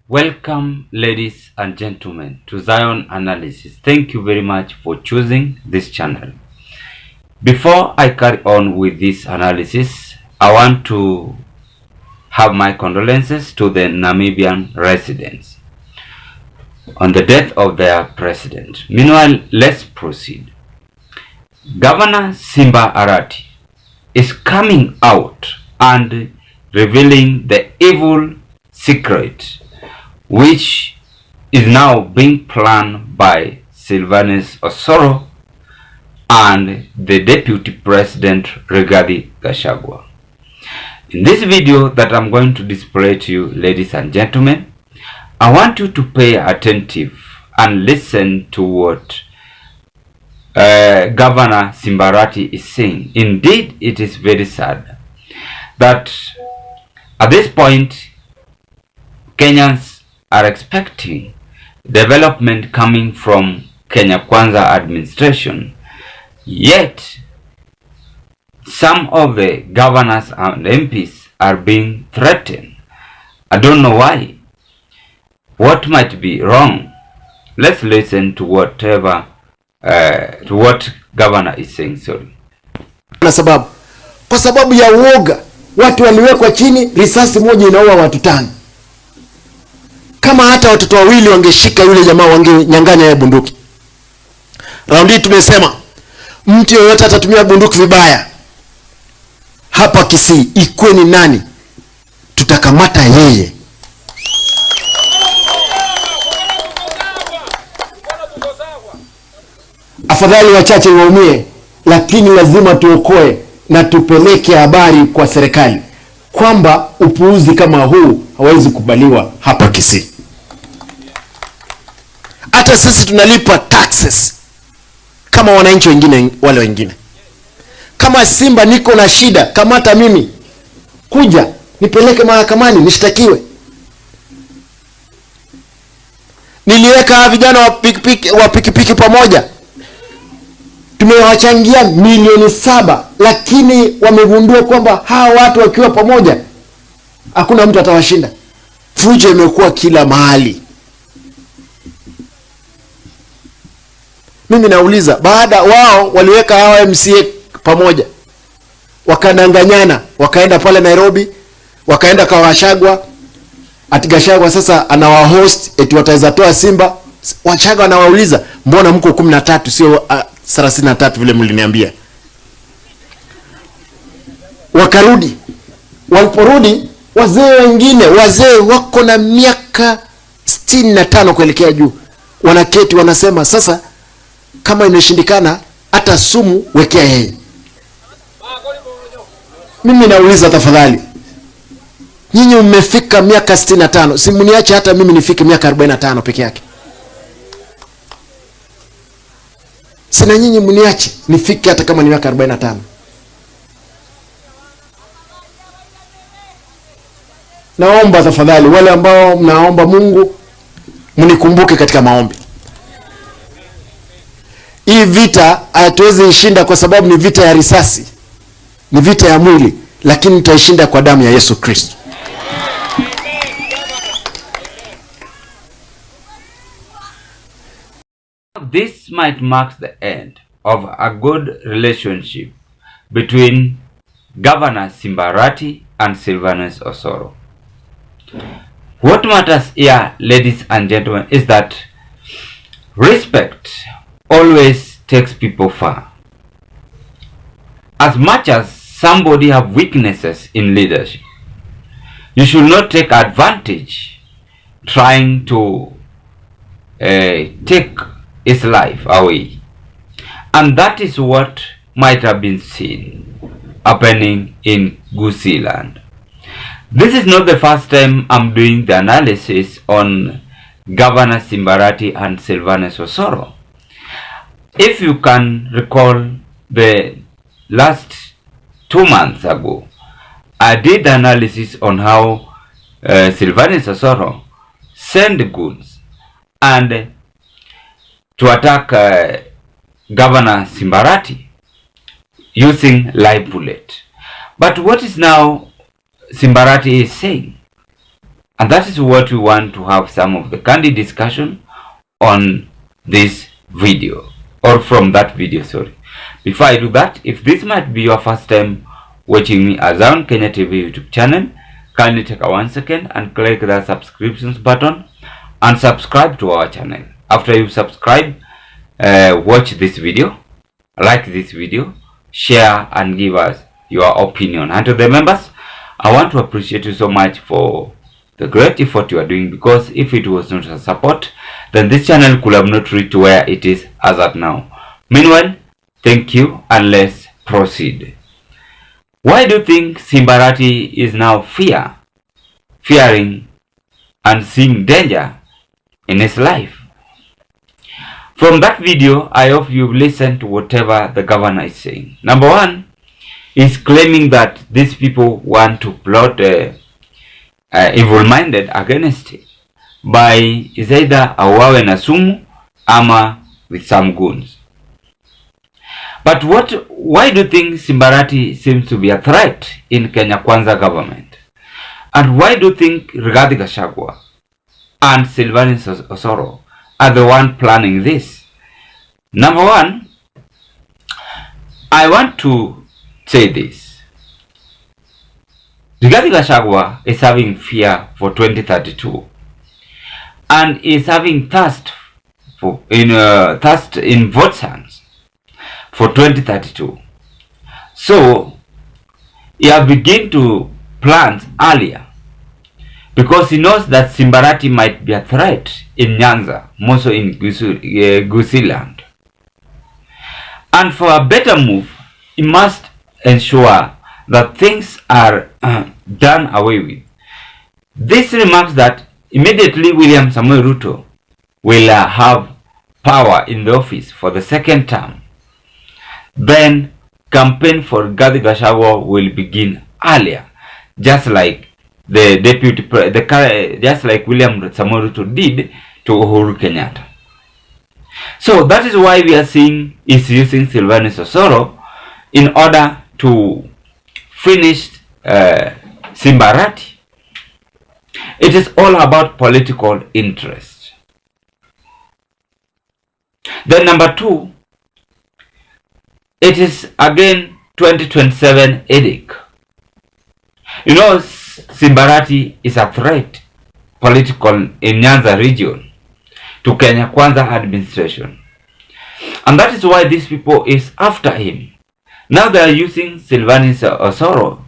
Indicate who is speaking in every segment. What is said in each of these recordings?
Speaker 1: Welcome, ladies and gentlemen, to Zion Analysis. Thank you very much for choosing this channel. Before I carry on with this analysis, I want to have my condolences to the Namibian residents on the death of their president. Meanwhile, let's proceed. Governor Simba Arati is coming out and revealing the evil secret which is now being planned by Sylvanus Osoro and the Deputy President Gachagua. In this video that I'm going to display to you, ladies and gentlemen, I want you to pay attentive and listen to what Governor Simba Arati is saying. Indeed, it is very sad that at this point Kenyans are expecting development coming from Kenya Kwanza administration, yet some of the governors and MPs are being threatened. I don't know why. What might be wrong? Let's listen to what governor is saying. Sorry.
Speaker 2: Kwa sababu ya uoga watu waliwekwa chini, risasi moja inaua watu 5. Kama hata watoto wawili wangeshika yule jamaa wangenyang'anya yeye bunduki. Raundi tumesema mtu yeyote atatumia bunduki vibaya hapa Kisii, ikuwe ni nani, tutakamata yeye. Afadhali wachache waumie, lakini lazima tuokoe na tupeleke habari kwa serikali kwamba upuuzi kama huu hawezi kubaliwa hapa Kisii. Hata sisi tunalipa taxes kama wananchi wengine wale wengine. Kama Simba niko na shida, kamata mimi, kuja nipeleke mahakamani nishtakiwe. Niliweka vijana wa pikipiki pamoja, tumewachangia milioni 7, lakini wamegundua kwamba hawa watu wakiwa pamoja hakuna mtu atawashinda. Fujo imekuwa kila mahali. Mimi nauliza, baada wao waliweka hawa MCA pamoja, wakananganyana, wakaenda pale Nairobi, wakaenda kwa Gachagua, ati Gachagua sasa anawahost eti wataweza toa Simba. Gachagua anawauliza, mbona mko 13 sio 33 vile mliniambia? Wakarudi. Waliporudi, wazee wako na miaka 65 kuelekea juu, wanaketi wanasema, sasa kama inashindikana hata sumu wekea yeye. Mimi nauliza, tafadhali, nyinyi mmefika miaka 65, si mniache hata mimi nifike miaka 45 peke yake? Sina nyinyi mniache nifike hata kama ni miaka 45. Naomba tafadhali, wale ambao mnaomba Mungu, mnikumbuke katika maombi. Hii vita hatuwezi ishinda kwa sababu ni vita ya risasi, ni vita ya mwili, lakini tutaishinda kwa damu ya Yesu Kristo.
Speaker 1: This might mark the end of a good relationship between Governor Simba Arati and Sylvanus Osoro. What matters here, ladies and gentlemen, is that respect always takes people far. As much as somebody have weaknesses in leadership, you should not take advantage trying to take his life away. And that is what might have been seen happening in Gusii land. This is not the first time I'm doing the analysis on Governor Simba Arati and Sylvanus Osoro. If you can recall, the last 2 months ago, I did analysis on how Sylvanus Osoro sent goods and to attack Governor Simba Arati using live bullet. But what is now Simba Arati is saying? And that is what we want to have some of the candid discussion on this video, or from that video, sorry. Before I do that, if this might be your first time watching me as on Kenya TV YouTube channel, kindly take a 1 second and click the subscriptions button and subscribe to our channel. After you subscribe, watch this video, like this video, share and give us your opinion. And to the members, I want to appreciate you so much for the great effort you are doing, because if it was not a support, then this channel could have not reached where it is as at now. Meanwhile, thank you and let's proceed. Why do you think Simba Arati is now fearing and seeing danger in his life? From that video, I hope you've listened to whatever the governor is saying. Number one, he's claiming that these people want to plot evil-minded against him by is either auawe na sumu ama with some goons. But why do you think Simba Arati seems to be a threat in Kenya Kwanza government? And why do you think Gachagua and Sylvanus Osoro are the one planning this? Number one, I want to say this. Gachagua is having fear for 2032 and is having thirst in vote hands for 2032. So he has begun to plan earlier because he knows that Simba Arati might be a threat in Nyanza, more so in Gusii land. And for a better move, he must ensure that things are done away with. This remarks that immediately William Samoei Ruto will have power in the office for the second term. Then campaign for Gachagua will begin earlier, just like the just like William Samoei Ruto did to Uhuru Kenyatta. So that is why we are seeing is using Sylvanus Osoro in order to finish Simba Arati. It is all about political interest. Then number two, it is again 2027 headache. You know, Simba Arati is a threat political in Nyanza region to Kenya Kwanza administration. And that is why these people is after him. Now they are using Sylvanus Osoro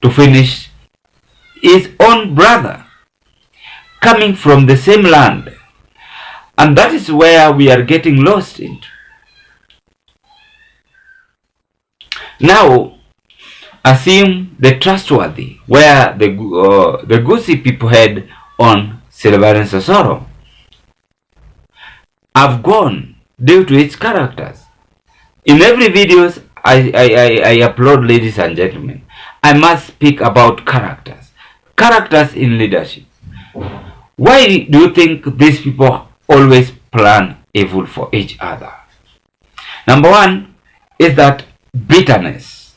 Speaker 1: to finish his own brother coming from the same land. And that is where we are getting lost into. Now, assume the trustworthy, where the Gusii people had on Sylvanus Osoro have gone due to its characters. In every videos I upload, ladies and gentlemen, I must speak about characters. Characters in leadership. Why do you think these people always plan evil for each other? Number one is that bitterness.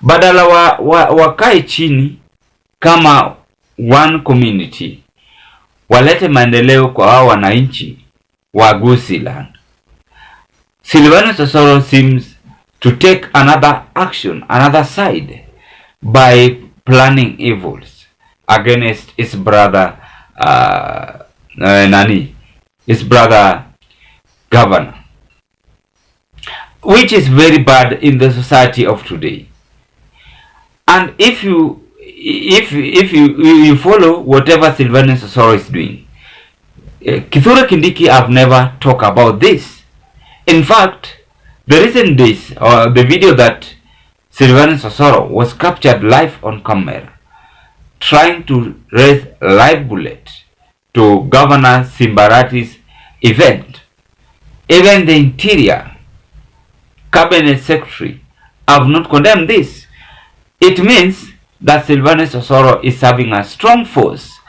Speaker 1: Badala wakae chini kama one community, walete maendeleo kwa hao wananchi wa Gusii land. Sylvanus Osoro seems to take another action, another side, by planning evils against his brother, his brother governor, which is very bad in the society of today. And if you follow whatever Sylvanus Osoro is doing, Kithure Kindiki have never talked about this. In fact, the recent days, or the video that Sylvanus Osoro was captured live on camera, trying to raise live bullet to Governor Simba Arati's event. Even the Interior Cabinet Secretary have not condemned this. It means that Sylvanus Osoro is having a strong force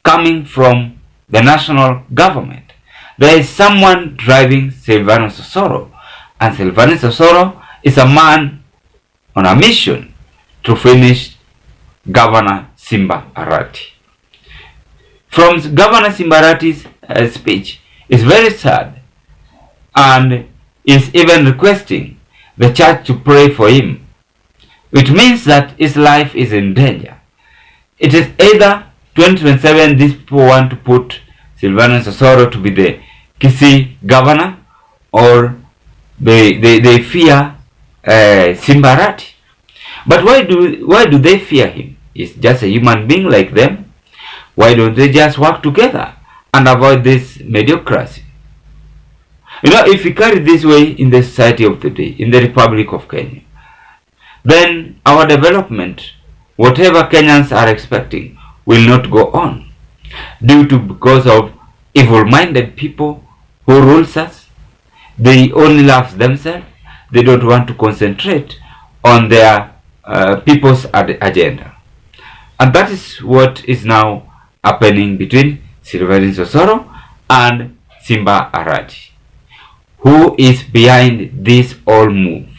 Speaker 1: coming from the national government. There is someone driving Sylvanus Osoro, and Sylvanus Osoro is a man on a mission to finish Governor Simba Arati. From Governor Simba Arati's speech is very sad, and is even requesting the church to pray for him, which means that his life is in danger. It is either 2027 these people want to put Sylvanus Osoro to be the Kisii governor, or they fear Simba Arati. But why do they fear him? He's just a human being like them. Why don't they just work together and avoid this mediocrity? You know, if we carry this way in the society of today, in the Republic of Kenya, then our development, whatever Kenyans are expecting, will not go on because of evil-minded people who rules us. They only love themselves. They don't want to concentrate on their people's agenda. And that is what is now happening between Sylvanus Osoro and Simba Arati. Who is behind this whole move?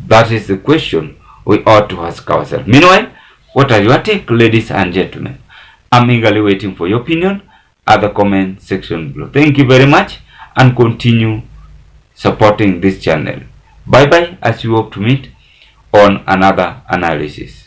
Speaker 1: That is the question we ought to ask ourselves. Meanwhile, what are your take, ladies and gentlemen? I'm eagerly waiting for your opinion at the comment section below. Thank you very much, and continue supporting this channel. Bye bye, as we hope to meet on another analysis.